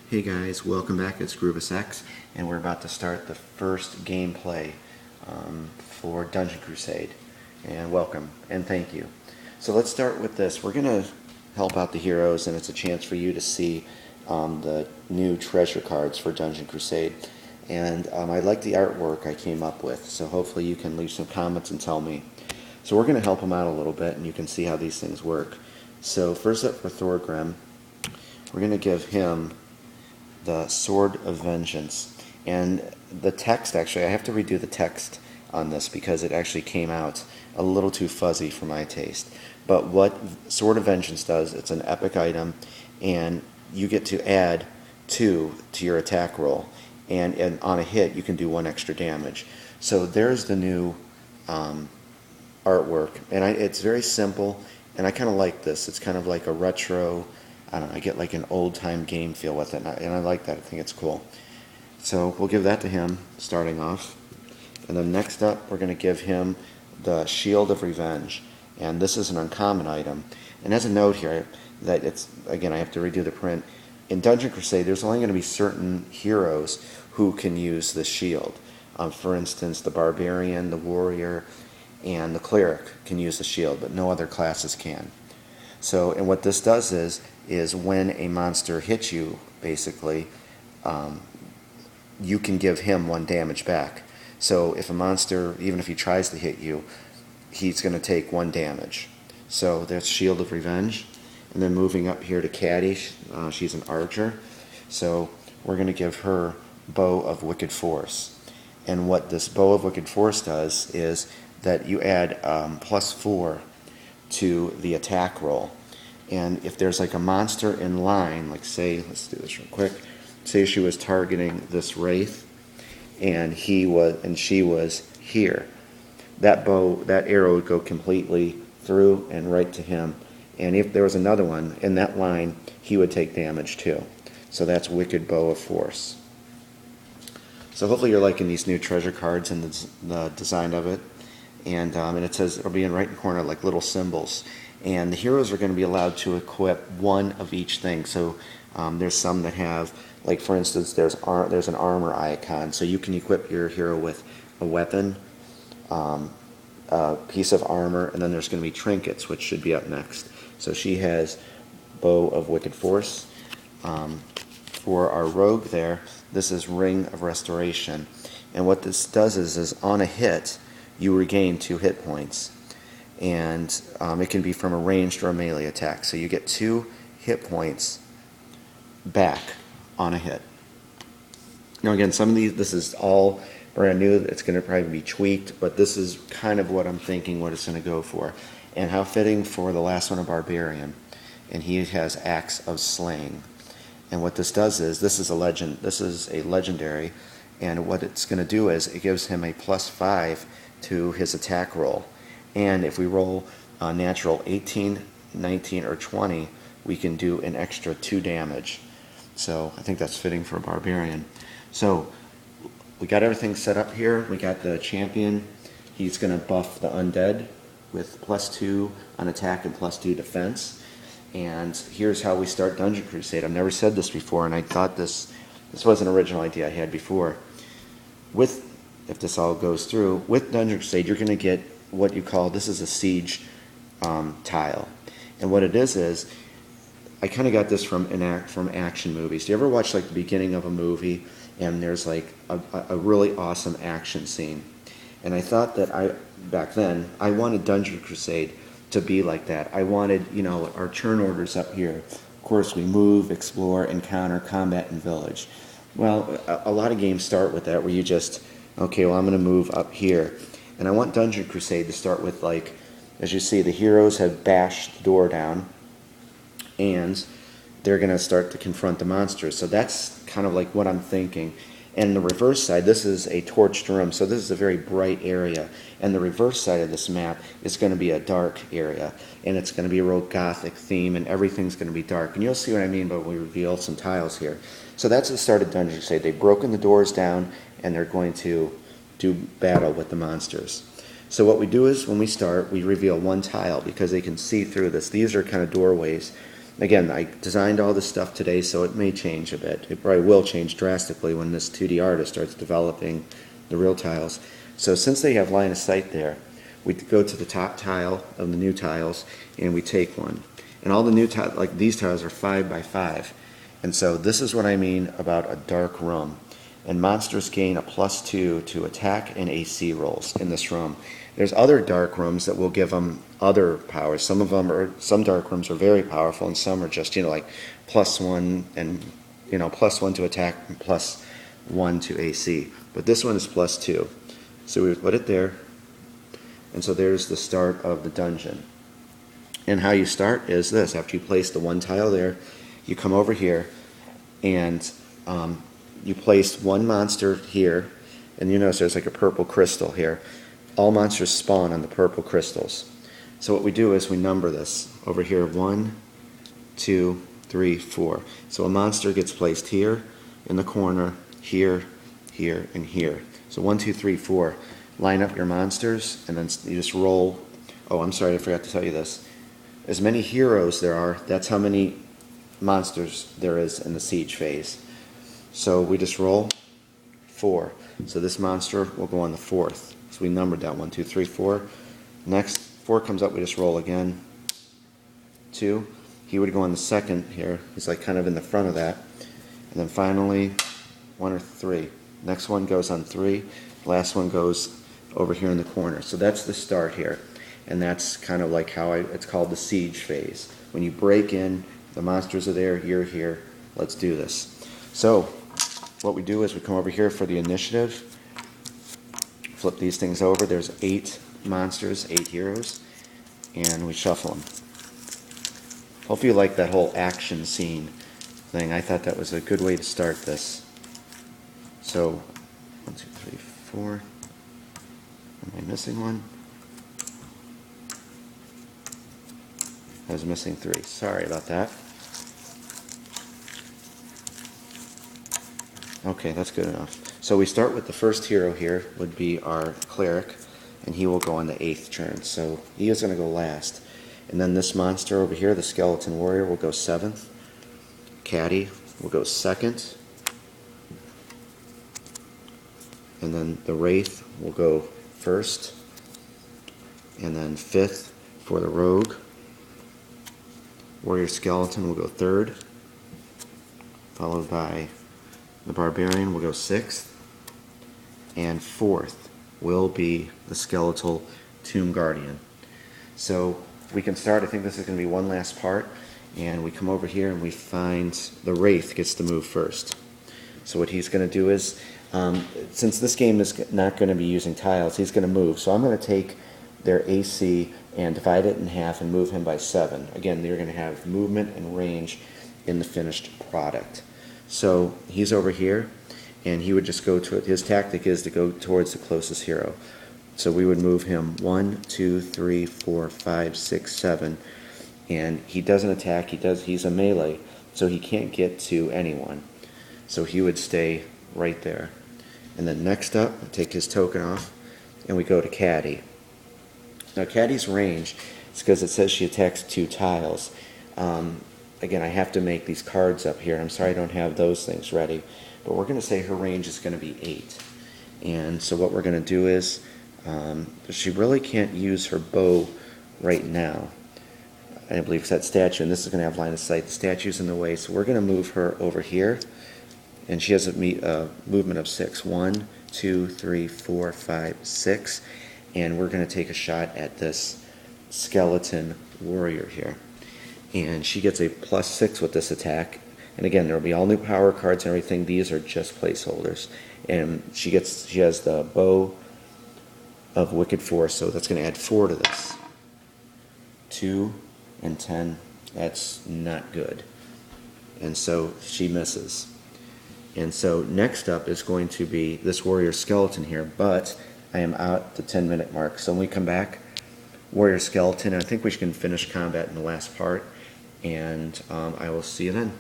Hey guys, welcome back. It's Crusade, and we're about to start the first gameplay for Dungeon Crusade. And welcome, and thank you. So let's start with this. We're going to help out the heroes, and it's a chance for you to see the new treasure cards for Dungeon Crusade. And I like the artwork I came up with, so hopefully you can leave some comments and tell me. So we're going to help them out a little bit, and you can see how these things work. So first up for Thorgrim, we're going to give him the Sword of Vengeance. And the text, actually, I have to redo the text on this because it actually came out a little too fuzzy for my taste. But what Sword of Vengeance does, it's an epic item, and you get to add 2 to your attack roll. And on a hit, you can do 1 extra damage. So there's the new artwork. And it's very simple, and I kind of like this. It's kind of like a retro, I don't know, I get like an old-time game feel with it, and I like that. I think it's cool. So we'll give that to him, starting off. And then next up, we're going to give him the Shield of Revenge. And this is an uncommon item. And as a note here, that it's, again, I have to redo the print. In Dungeon Crusade, there's only going to be certain heroes who can use the shield. For instance, the Barbarian, the Warrior, and the Cleric can use the shield, but no other classes can. So, and what this does is when a monster hits you, basically, you can give him 1 damage back. So if a monster, even if he tries to hit you, he's going to take 1 damage. So there's Shield of Revenge. And then moving up here to Caddy, she's an archer. So we're going to give her Bow of Wicked Force. And what this Bow of Wicked Force does is that you add +4 to the attack roll. And if there's like a monster in line, like say, let's do this real quick. Say she was targeting this wraith, and she was here. That arrow would go completely through and right to him. And if there was another one in that line, he would take damage too. So that's Wicked Bow of Force. So hopefully you're liking these new treasure cards and the design of it. And it says it'll be in right in the corner like little symbols. And the heroes are going to be allowed to equip 1 of each thing. So there's some that have, like for instance, there's an armor icon. So you can equip your hero with a weapon, a piece of armor, and then there's going to be trinkets, which should be up next. So she has Bow of Wicked Force. For our rogue there, this is Ring of Restoration. And what this does is on a hit, you regain 2 hit points. And it can be from a ranged or a melee attack. So you get 2 hit points back on a hit. Now again, some of these, this is all brand new. It's going to probably be tweaked, but this is kind of what I'm thinking what it's going to go for. And how fitting for the last one, a Barbarian. And he has Axe of Slaying. And what this does is, this is a legendary, and what it's going to do is it gives him a +5 to his attack roll. And if we roll a natural 18, 19, or 20, we can do an extra 2 damage. So I think that's fitting for a Barbarian. So we got everything set up here. We got the champion. He's going to buff the undead with +2 on attack and +2 defense. And here's how we start Dungeon Crusade. I've never said this before, and I thought this was an original idea I had before. If this all goes through, with Dungeon Crusade, you're going to get what you call, this is a siege tile. And what it is I kind of got this from action movies. Do you ever watch like the beginning of a movie and there's like a really awesome action scene? And I thought that back then, I wanted Dungeon Crusade to be like that. I wanted, our turn orders up here. Of course, we move, explore, encounter, combat, and village. Well, a lot of games start with that, where you just, okay, well, I'm going to move up here. And I want Dungeon Crusade to start with, like, as you see, the heroes have bashed the door down, and they're going to start to confront the monsters. So that's kind of like what I'm thinking. And the reverse side, this is a torched room, so this is a very bright area. And the reverse side of this map is going to be a dark area. And it's going to be a real gothic theme, and everything's going to be dark. And you'll see what I mean when we reveal some tiles here. So that's the start of Dungeon Crusade. They've broken the doors down, and they're going to do battle with the monsters. So what we do is, when we start, we reveal 1 tile, because they can see through this. These are kind of doorways. Again, I designed all this stuff today, so it may change a bit. It probably will change drastically when this 2D artist starts developing the real tiles. So since they have line of sight there, we go to the top tile of the new tiles, and we take one. And all the new tiles, like these tiles, are 5 by 5. And so this is what I mean about a dark room. And monsters gain a +2 to attack and AC rolls in this room. There's other dark rooms that will give them other powers. Some dark rooms are very powerful, and some are just, like +1 and, +1 to attack and +1 to AC. But this one is +2. So we would put it there. And so there's the start of the dungeon. And how you start is this. After you place the one tile there, you come over here and you place one monster here, and you notice there's like a purple crystal here. All monsters spawn on the purple crystals. So what we do is we number this over here: 1, 2, 3, 4. So a monster gets placed here, in the corner, here, here, and here. So 1, 2, 3, 4. Line up your monsters, and then you just roll. Oh, I'm sorry, I forgot to tell you this. As many heroes there are, that's how many monsters there is in the siege phase. So we just roll 4. So this monster will go on the 4th. So we numbered that: 1, 2, 3, 4. Next, 4 comes up, we just roll again. 2. He would go on the 2nd here. He's like kind of in the front of that. And then finally, 1 or 3. Next one goes on 3. Last one goes over here in the corner. So that's the start here. And that's kind of like how it's called the siege phase. When you break in, the monsters are there, you're here, let's do this. So what we do is we come over here for the initiative, flip these things over. There's 8 monsters, 8 heroes, and we shuffle them. Hopefully you like that whole action scene thing. I thought that was a good way to start this. So 1, 2, 3, 4. Am I missing one? I was missing 3. Sorry about that. Okay, that's good enough. So we start with the first hero here, would be our cleric, and he will go on the 8th turn. So he is going to go last. And then this monster over here, the skeleton warrior, will go 7th. Caddy will go 2nd. And then the wraith will go 1st. And then 5th for the rogue. Warrior skeleton will go 3rd. Followed by the barbarian will go 6th. And 4th will be the skeletal tomb guardian. So we can start. I think this is going to be one last part. And we come over here and we find the wraith gets to move first. So what he's going to do is, since this game is not going to be using tiles, he's going to move. So I'm going to take their AC and divide it in half and move him by 7. Again, they're going to have movement and range in the finished product. So he's over here, and he would just go to it. His tactic is to go towards the closest hero. So we would move him 1, 2, 3, 4, 5, 6, 7, and he doesn't attack. He's a melee, so he can't get to anyone. So he would stay right there. And then next up, I take his token off, and we go to Caddy. Now Caddy's range is because it says she attacks 2 tiles. Again, I have to make these cards up here. I'm sorry I don't have those things ready. But we're going to say her range is going to be 8. And so what we're going to do is, she really can't use her bow right now. I believe it's that statue, and this is going to have line of sight. The statue's in the way, so we're going to move her over here. And she has a movement of 6. 1, 2, 3, 4, 5, 6. And we're going to take a shot at this skeleton warrior here. And she gets a +6 with this attack. And again, there will be all new power cards and everything. These are just placeholders. And she has the bow of Wicked Force, so that's going to add 4 to this. 2 and 10, that's not good. And so she misses. And so next up is going to be this warrior skeleton here, but I am out the 10-minute mark. So when we come back, warrior skeleton, and I think we can finish combat in the last part, and I will see you then.